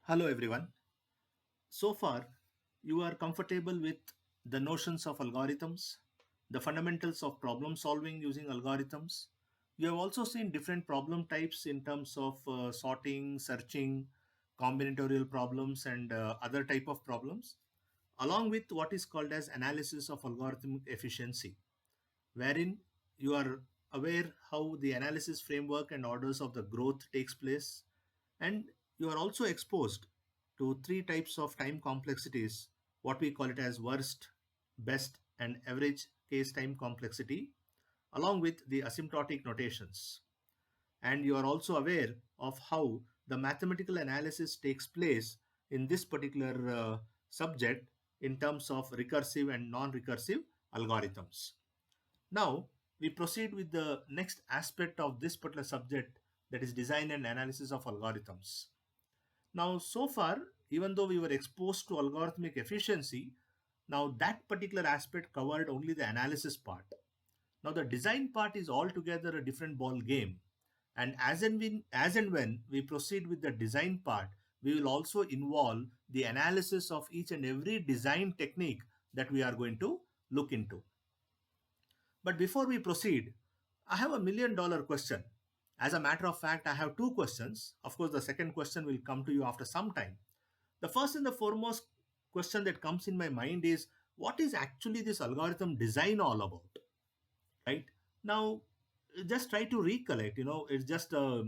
Hello, everyone. So far, you are comfortable with the notions of algorithms, the fundamentals of problem solving using algorithms. You have also seen different problem types in terms of sorting, searching, combinatorial problems, and other type of problems, along with what is called as analysis of algorithmic efficiency, wherein you are aware how the analysis framework and orders of the growth takes place, and you are also exposed to three types of time complexities, what we call it as worst, best, and average case time complexity, along with the asymptotic notations. And you are also aware of how the mathematical analysis takes place in this particular subject in terms of recursive and non-recursive algorithms. Now, we proceed with the next aspect of this particular subject, that is design and analysis of algorithms. Now, so far, even though we were exposed to algorithmic efficiency, now that particular aspect covered only the analysis part. Now, the design part is altogether a different ball game. And as and when we proceed with the design part, we will also involve the analysis of each and every design technique that we are going to look into. But before we proceed, I have a $1 million question. As a matter of fact, I have two questions. Of course, the second question will come to you after some time. The first and the foremost question that comes in my mind is, what is actually this algorithm design all about? Right now, just try to recollect. It's just a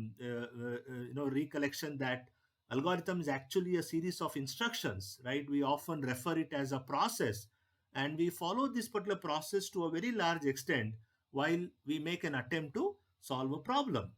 recollection that algorithm is actually a series of instructions. Right, we often refer it as a process, and we follow this particular process to a very large extent while we make an attempt to solve a problem,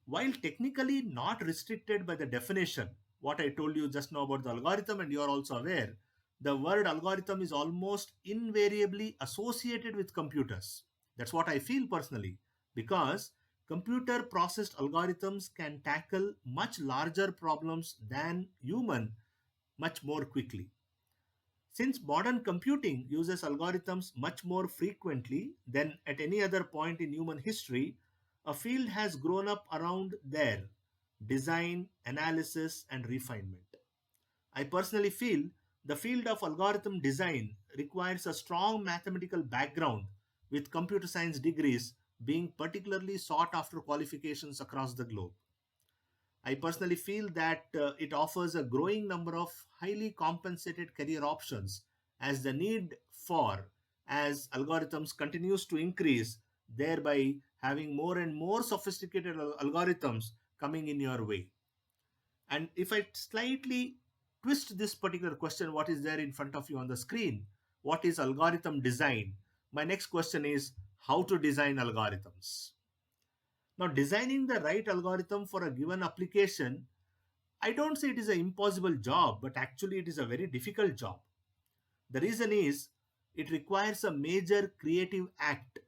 while technically not restricted by the definition. What I told you just now about the algorithm, and you are also aware, the word algorithm is almost invariably associated with computers. That's what I feel personally, because computer processed algorithms can tackle much larger problems than human much more quickly. Since modern computing uses algorithms much more frequently than at any other point in human history, a field has grown up around their design, analysis, and refinement. I personally feel the field of algorithm design requires a strong mathematical background, with computer science degrees being particularly sought after qualifications across the globe. I personally feel that it offers a growing number of highly compensated career options, as the need for as algorithms continues to increase, thereby having more and more sophisticated algorithms coming in your way. And if I slightly twist this particular question, what is there in front of you on the screen? What is algorithm design? My next question is how to design algorithms. Now, designing the right algorithm for a given application, I don't say it is an impossible job, but actually it is a very difficult job. The reason is it requires a major creative act,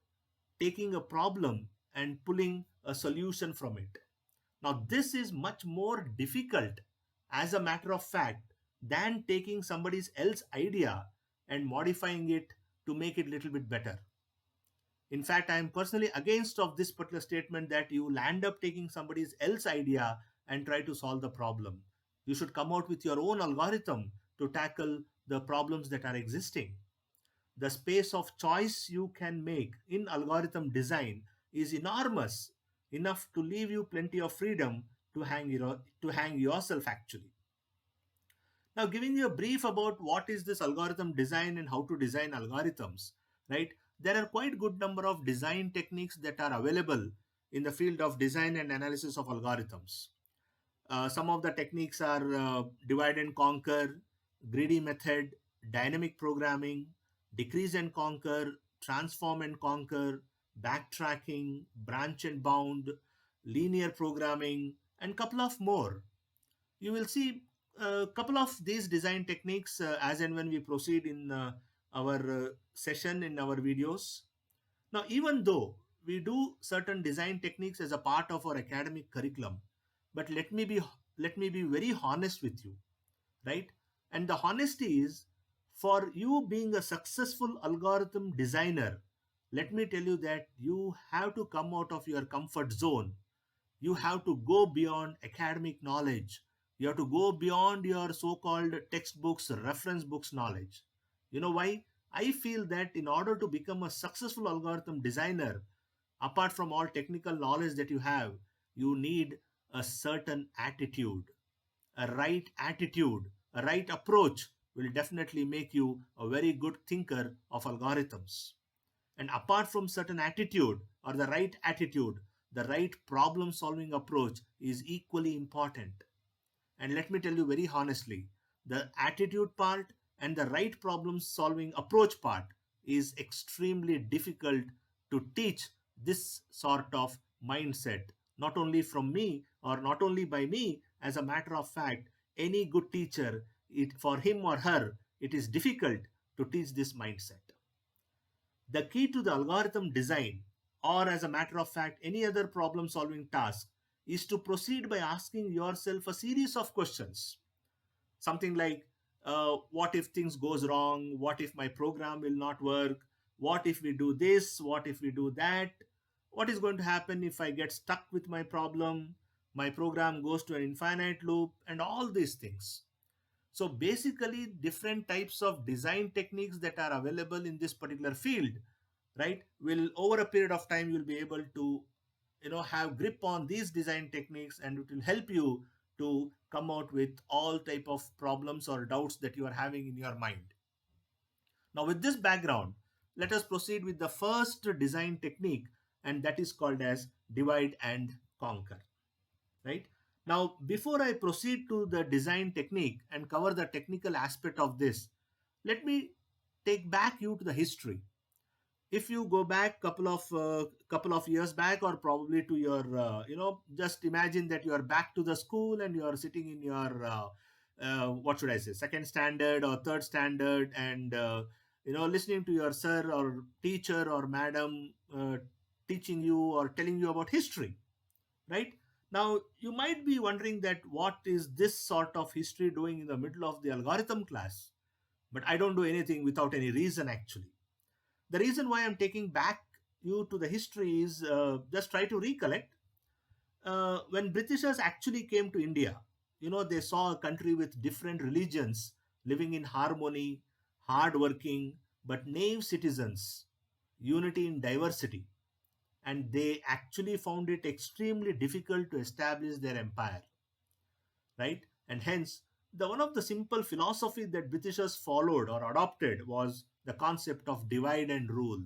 taking a problem and pulling a solution from it. Now, this is much more difficult, as a matter of fact, than taking somebody else's idea and modifying it to make it a little bit better. In fact, I am personally against of this particular statement that you will end up taking somebody else's idea and try to solve the problem. You should come out with your own algorithm to tackle the problems that are existing. The space of choice you can make in algorithm design is enormous, enough to leave you plenty of freedom to hang yourself actually. Now, giving you a brief about what is this algorithm design and how to design algorithms, right? There are quite good number of design techniques that are available in the field of design and analysis of algorithms. Some of the techniques are divide and conquer, greedy method, dynamic programming, decrease and conquer, transform and conquer, backtracking, branch and bound, linear programming, and couple of more. You will see a couple of these design techniques as and when we proceed in our session in our videos. Now, even though we do certain design techniques as a part of our academic curriculum, but let me be very honest with you, right? And the honesty is, for you being a successful algorithm designer, let me tell you that you have to come out of your comfort zone. You have to go beyond academic knowledge You have to go beyond your so-called textbooks, reference books knowledge. You know why? I feel that in order to become a successful algorithm designer, apart from all technical knowledge that you have, you need a certain attitude. A right attitude, a right approach will definitely make you a very good thinker of algorithms. And apart from certain attitude or the right attitude, the right problem solving approach is equally important. And let me tell you very honestly, the attitude part and the right problem solving approach part is extremely difficult to teach this sort of mindset, not only from me or not only by me. As a matter of fact, any good teacher, for him or her, it is difficult to teach this mindset. The key to the algorithm design, or as a matter of fact, any other problem solving task, is to proceed by asking yourself a series of questions. Something like, what if things goes wrong? What if my program will not work? What if we do this? What if we do that? What is going to happen if I get stuck with my problem? My program goes to an infinite loop, and all these things. So basically, different types of design techniques that are available in this particular field, right, will over a period of time you'll be able to have grip on these design techniques, and it will help you to come out with all type of problems or doubts that you are having in your mind. Now with this background, let us proceed with the first design technique, and that is called as divide and conquer. Right, now before I proceed to the design technique and cover the technical aspect of this, let me take back you to the history. If you go back couple of years back, or probably to your just imagine that you are back to the school and you are sitting in your what should I say, second standard or third standard, and listening to your sir or teacher or madam teaching you or telling you about history, right? Now you might be wondering that what is this sort of history doing in the middle of the algorithm class. But I don't do anything without any reason, actually. The reason why I'm taking back you to the history is, just try to recollect, when Britishers actually came to India. They saw a country with different religions living in harmony, hardworking but naive citizens, unity in diversity, and they actually found it extremely difficult to establish their empire, right? And hence, the one of the simple philosophy that Britishers followed or adopted was the concept of divide and rule,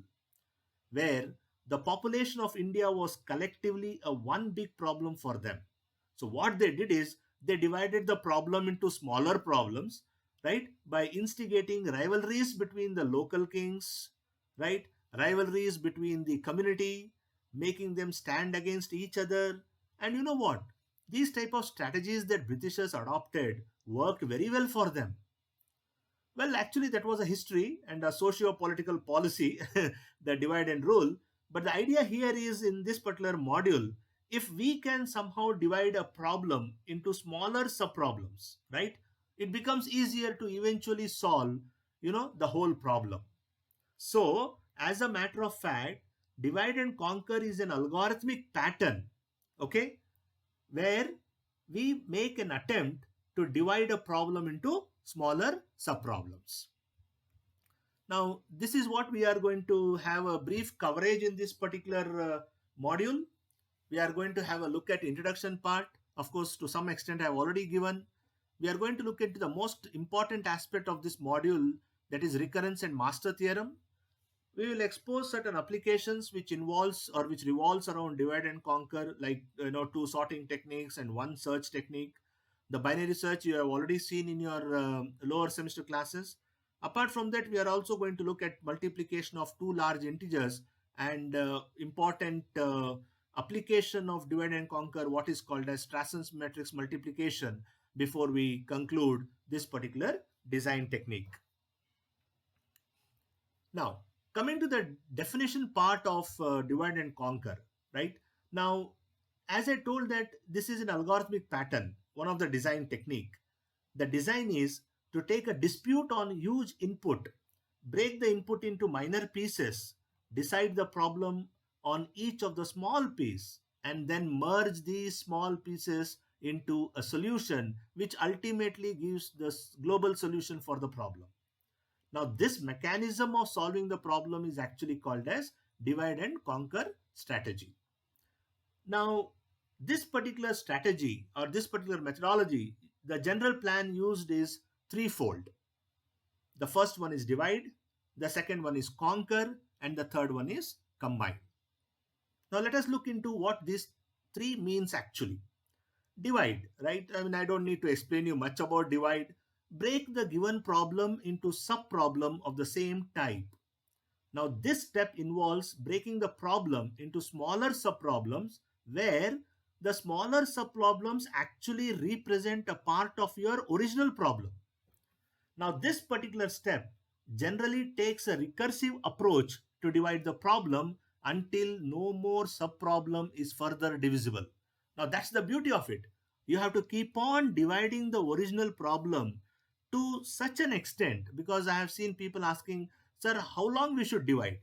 where the population of India was collectively a one big problem for them. So what they did is they divided the problem into smaller problems, right? By instigating rivalries between the local kings, right? Rivalries between the community, making them stand against each other. And you know what? These type of strategies that Britishers adopted worked very well for them. Well, actually, that was a history and a socio-political policy, the divide and rule. But the idea here is, in this particular module, if we can somehow divide a problem into smaller sub-problems, right, it becomes easier to eventually solve, the whole problem. So, as a matter of fact, divide and conquer is an algorithmic pattern, okay, where we make an attempt to divide a problem into smaller subproblems. Now, this is what we are going to have a brief coverage in this particular module. We are going to have a look at introduction part. Of course, to some extent I have already given. We are going to look into the most important aspect of this module, that is recurrence and master theorem. We will expose certain applications which involves or which revolves around divide and conquer, like two sorting techniques and one search technique. The binary search you have already seen in your lower semester classes. Apart from that, we are also going to look at multiplication of two large integers and important application of divide and conquer, what is called as Strasson's matrix multiplication, before we conclude this particular design technique. Now, coming to the definition part of divide and conquer, right? Now, as I told that this is an algorithmic pattern, one of the design technique. The design is to take a dispute on huge input, break the input into minor pieces, decide the problem on each of the small piece, and then merge these small pieces into a solution which ultimately gives the global solution for the problem. Now, this mechanism of solving the problem is actually called as divide and conquer strategy. Now, this particular strategy or this particular methodology, the general plan used is threefold. The first one is divide, the second one is conquer, and the third one is combine. Now, let us look into what these three means actually. Divide, right? I mean, I don't need to explain you much about divide. Break the given problem into sub-problem of the same type. Now, this step involves breaking the problem into smaller sub-problems where the smaller sub-problems actually represent a part of your original problem. Now, this particular step generally takes a recursive approach to divide the problem until no more sub-problem is further divisible. Now, that's the beauty of it. You have to keep on dividing the original problem to such an extent, because I have seen people asking, sir, how long we should divide?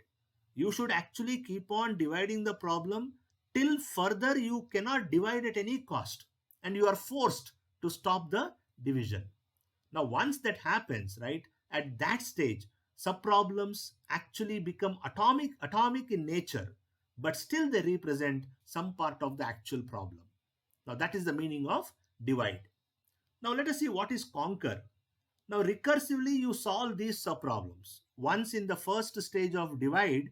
You should actually keep on dividing the problem till further you cannot divide at any cost and you are forced to stop the division. Now, once that happens, right, at that stage, subproblems actually become atomic in nature, but still they represent some part of the actual problem. Now, that is the meaning of divide. Now, let us see what is conquer. Now, recursively, you solve these subproblems. Once in the first stage of divide,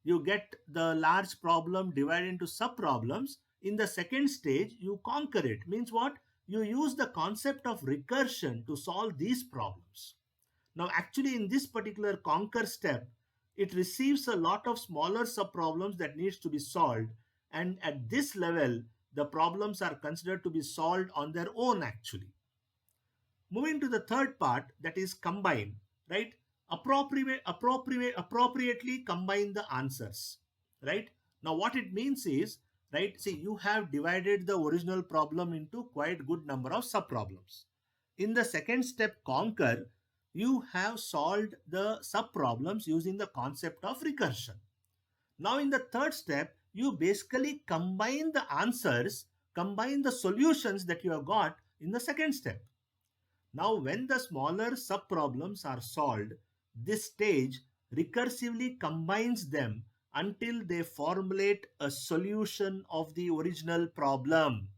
you get the large problem divided into subproblems. In the second stage, you conquer it. Means what? You use the concept of recursion to solve these problems. Now, actually, in this particular conquer step, it receives a lot of smaller subproblems that needs to be solved. And at this level, the problems are considered to be solved on their own actually. Moving to the third part, that is combine, right? Appropriately combine the answers, right? Now, what it means is, right, see, you have divided the original problem into quite good number of subproblems. In the second step, conquer, you have solved the subproblems using the concept of recursion. Now, in the third step, you basically combine the answers, combine the solutions that you have got in the second step. Now, when the smaller subproblems are solved, this stage recursively combines them until they formulate a solution of the original problem.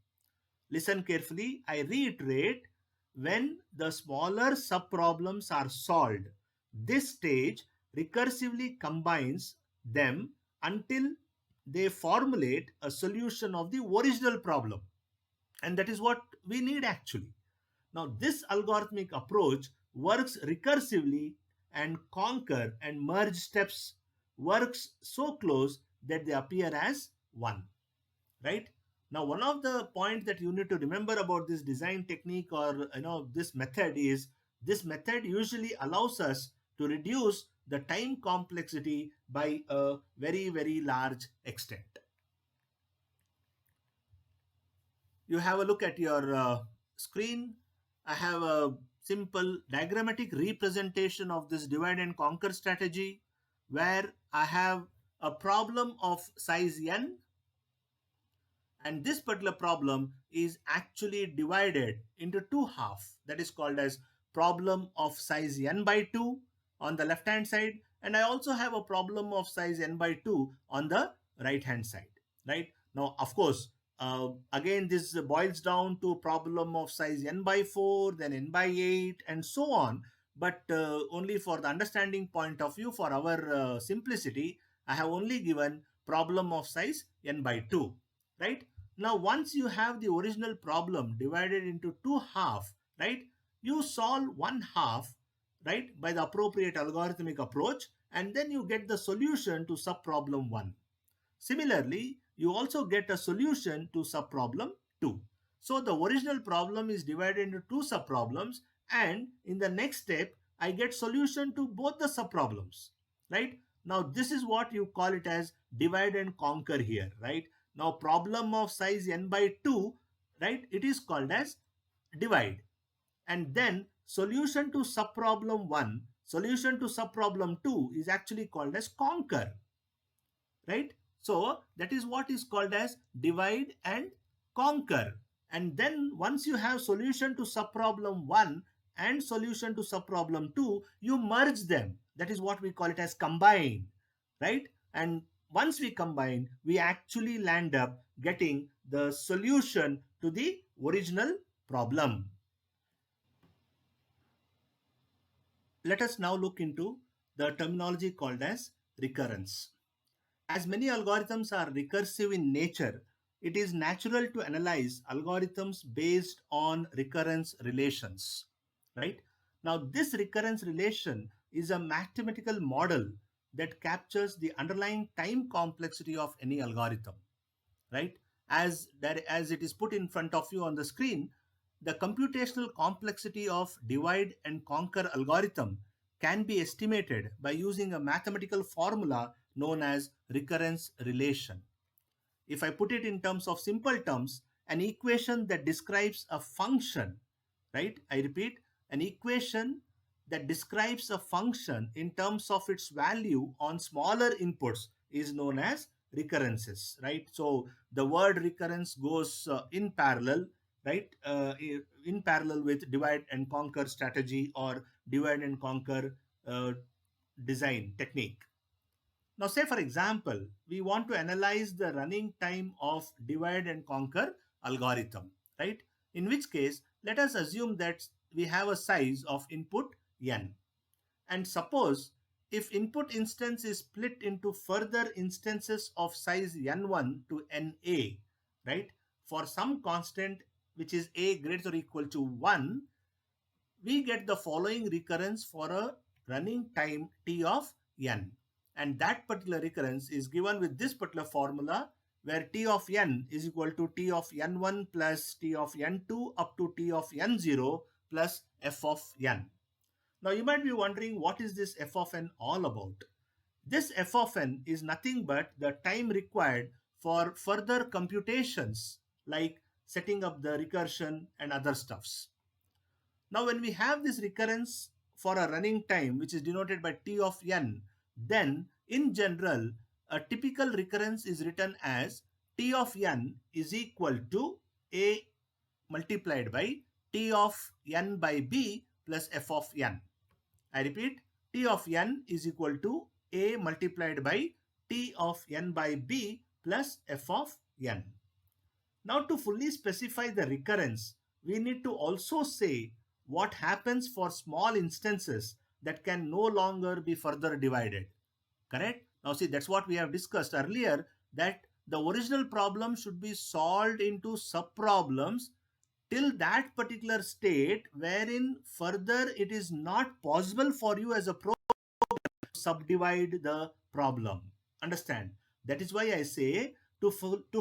Listen carefully. I reiterate, when the smaller subproblems are solved, this stage recursively combines them until they formulate a solution of the original problem. And that is what we need actually. Now, this algorithmic approach works recursively, and conquer and merge steps works so close that they appear as one, right? Now, one of the points that you need to remember about this design technique or this method is this method usually allows us to reduce the time complexity by a very large extent. You have a look at your screen. I have a simple diagrammatic representation of this divide and conquer strategy where I have a problem of size n, and this particular problem is actually divided into two halves. That is called as problem of size n by 2 on the left hand side, and I also have a problem of size n by 2 on the right hand side, right? Now, of course, again, this boils down to problem of size n by 4, then n by 8, and so on. But only for the understanding point of view, for our simplicity, I have only given problem of size n by 2, right? Now, once you have the original problem divided into two halves, right, you solve one half, right, by the appropriate algorithmic approach, and then you get the solution to subproblem 1. Similarly, you also get a solution to subproblem 2. So the original problem is divided into two subproblems, and in the next step, I get solution to both the subproblems, right? Now, this is what you call it as divide and conquer here, right? Now, problem of size n by 2, right, it is called as divide. And then solution to subproblem 1, solution to subproblem 2 is actually called as conquer, right? So that is what is called as divide and conquer. And then once you have solution to subproblem 1 and solution to subproblem 2, you merge them. That is what we call it as combine, right? And once we combine, we actually land up getting the solution to the original problem. Let us now look into the terminology called as recurrence. As many algorithms are recursive in nature, it is natural to analyze algorithms based on recurrence relations, right? Now, this recurrence relation is a mathematical model that captures the underlying time complexity of any algorithm, right? As it is put in front of you on the screen, the computational complexity of divide and conquer algorithm can be estimated by using a mathematical formula known as recurrence relation. If I put it in terms of simple terms, an equation that describes a function, right? I repeat, an equation that describes a function in terms of its value on smaller inputs is known as recurrences, right? So the word recurrence goes in parallel, right? In parallel with divide and conquer strategy or divide and conquer uh, design technique. Now, say for example, we want to analyze the running time of divide and conquer algorithm, right? In which case, let us assume that we have a size of input n. And suppose if input instance is split into further instances of size n1 to na, right? For some constant which is a greater or equal to 1, we get the following recurrence for a running time t of n. And that particular recurrence is given with this particular formula where t of n is equal to t of n1 plus t of n2 up to t of n0 plus f of n. Now you might be wondering, what is this f of n all about? This f of n is nothing but the time required for further computations like setting up the recursion and other stuffs. Now, when we have this recurrence for a running time, which is denoted by t of n, then in general, a typical recurrence is written as t of n is equal to a multiplied by t of n by b plus f of n. I repeat, t of n is equal to a multiplied by t of n by b plus f of n. Now, to fully specify the recurrence, we need to also say what happens for small instances that can no longer be further divided. Correct? Now, see, that's what we have discussed earlier, that the original problem should be solved into subproblems till that particular state wherein further it is not possible for you as a program to subdivide the problem. Understand? That is why I say to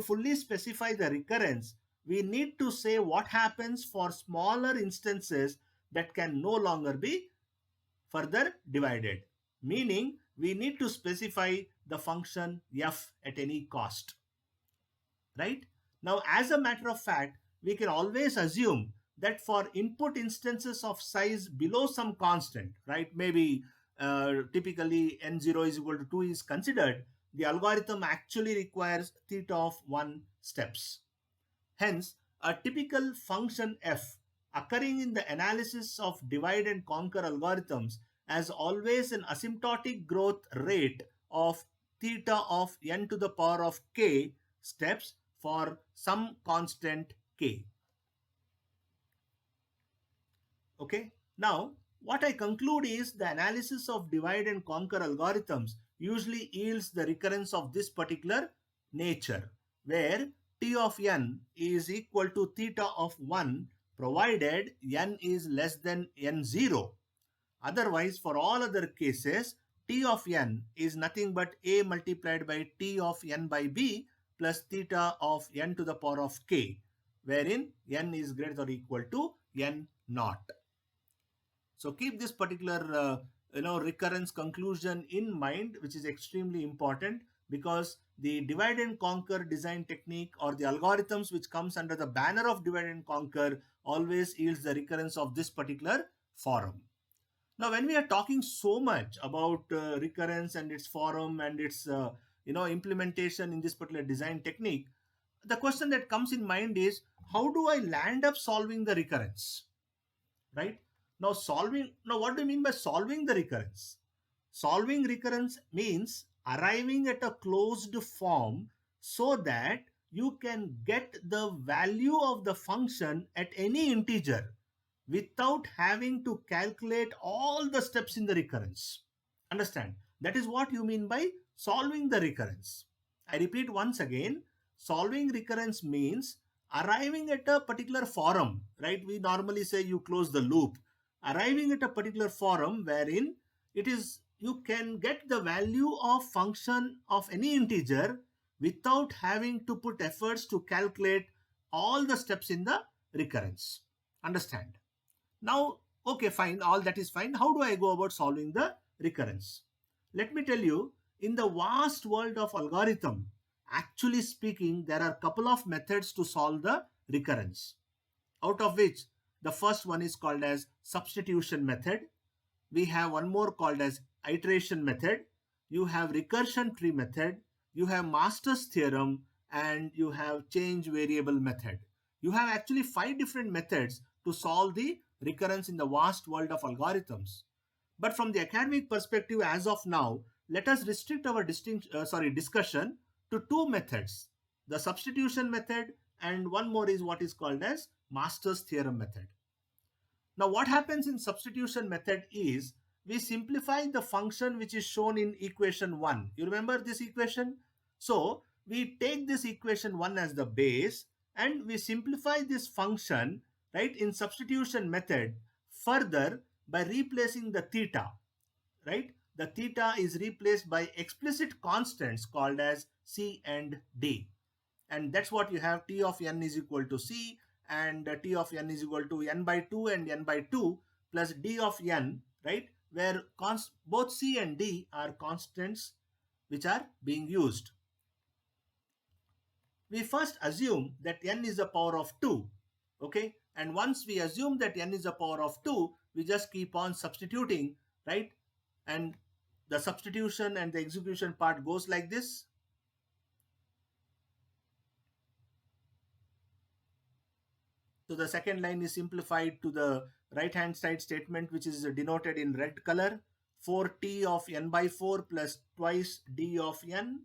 fully specify the recurrence, we need to say what happens for smaller instances that can no longer be further divided. Meaning, we need to specify the function f at any cost, right? Now, as a matter of fact, we can always assume that for input instances of size below some constant, right? Maybe typically n0 is equal to 2 is considered, the algorithm actually requires theta of 1 steps. Hence, a typical function f occurring in the analysis of divide and conquer algorithms has always an asymptotic growth rate of theta of n to the power of k steps for some constant k. Okay. Now, what I conclude is the analysis of divide and conquer algorithms usually yields the recurrence of this particular nature, where t of n is equal to theta of 1 provided n is less than n0. Otherwise, for all other cases, t of n is nothing but a multiplied by t of n by b plus theta of n to the power of k, wherein n is greater or equal to n naught. So keep this particular recurrence conclusion in mind, which is extremely important, because the divide and conquer design technique or the algorithms which comes under the banner of divide and conquer always yields the recurrence of this particular form. Now, when we are talking so much about recurrence and its form and its implementation in this particular design technique, the question that comes in mind is, how do I land up solving the recurrence? Right? Now what do you mean by solving the recurrence? Solving recurrence means arriving at a closed form so that you can get the value of the function at any integer without having to calculate all the steps in the recurrence. Understand? That is what you mean by solving the recurrence. I repeat once again, solving recurrence means arriving at a particular forum, right? We normally say you close the loop. Arriving at a particular forum wherein it is you can get the value of function of any integer without having to put efforts to calculate all the steps in the recurrence. Understand? Now, okay, fine, all that is fine. How do I go about solving the recurrence? Let me tell you, in the vast world of algorithm, actually speaking, there are a couple of methods to solve the recurrence, out of which the first one is called as substitution method. We have one more called as iteration method. You have recursion tree method. You have Master's theorem, and you have change variable method. You have actually 5 different methods to solve the recurrence in the vast world of algorithms. But from the academic perspective, as of now, let us restrict our discussion to 2 methods: the substitution method, and one more is what is called as Master's theorem method. Now, what happens in substitution method is we simplify the function which is shown in equation 1. You remember this equation? So, we take this equation 1 as the base and we simplify this function, right, in substitution method further by replacing the theta, right? The theta is replaced by explicit constants called as C and D. And that's what you have: T of n is equal to C, and T of n is equal to n by 2 and n by 2 plus D of n, right? Where both C and D are constants which are being used. We first assume that n is the power of 2, okay? And once we assume that n is the power of 2, we just keep on substituting, right? And the substitution and the execution part goes like this. So the second line is simplified to the right hand side statement, which is denoted in red color: 4t of n by 4 plus twice d of n.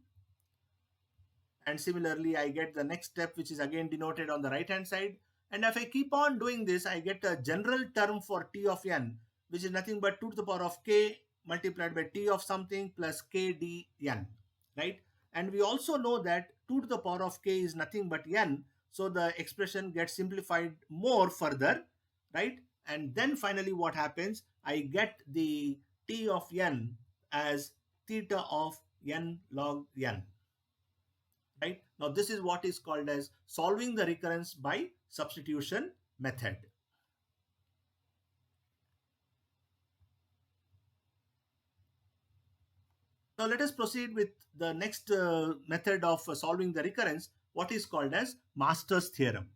And similarly, I get the next step, which is again denoted on the right hand side. And if I keep on doing this, I get a general term for t of n, which is nothing but 2 to the power of k multiplied by t of something plus k d n, right? And we also know that 2 to the power of k is nothing but n. So the expression gets simplified more further, right? And then finally what happens? I get the t of n as theta of n log n, right? Now this is what is called as solving the recurrence by substitution method. Now let us proceed with the next method of solving the recurrence, what is called as Master's theorem.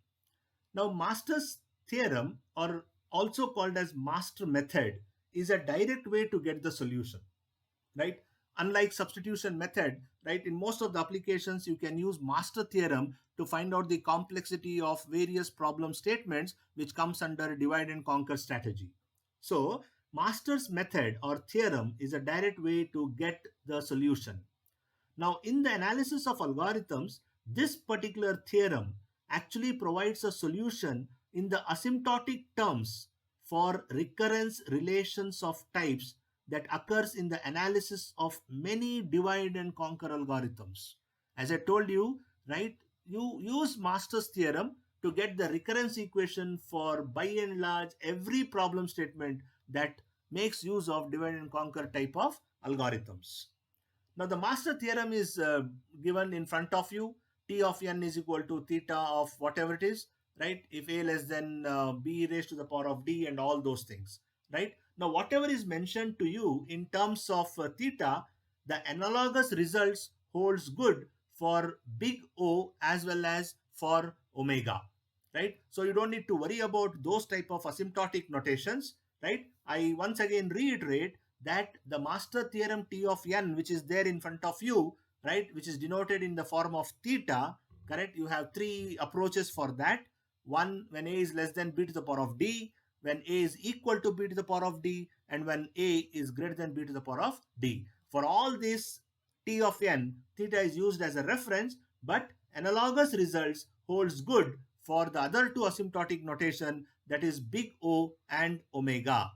Now Master's theorem, or also called as master method, is a direct way to get the solution, right? Unlike substitution method, right, in most of the applications you can use master theorem to find out the complexity of various problem statements, which comes under divide and conquer strategy. So master's method or theorem is a direct way to get the solution. Now in the analysis of algorithms, this particular theorem actually provides a solution in the asymptotic terms for recurrence relations of types that occurs in the analysis of many divide and conquer algorithms. As I told you, right, you use Master's theorem to get the recurrence equation for by and large every problem statement that makes use of divide and conquer type of algorithms. Now the master theorem is given in front of you. T of n is equal to theta of whatever it is, right? If a less than b raised to the power of d and all those things, right? Now whatever is mentioned to you in terms of theta, the analogous results holds good for big O as well as for omega, right? So you don't need to worry about those type of asymptotic notations, right? I once again reiterate that the master theorem T of n, which is there in front of you, right, which is denoted in the form of theta, correct? You have 3 approaches for that. One when a is less than b to the power of d, when a is equal to b to the power of d, and when a is greater than b to the power of d. For all this t of n, theta is used as a reference, but analogous results holds good for the other two asymptotic notation, that is big O and omega.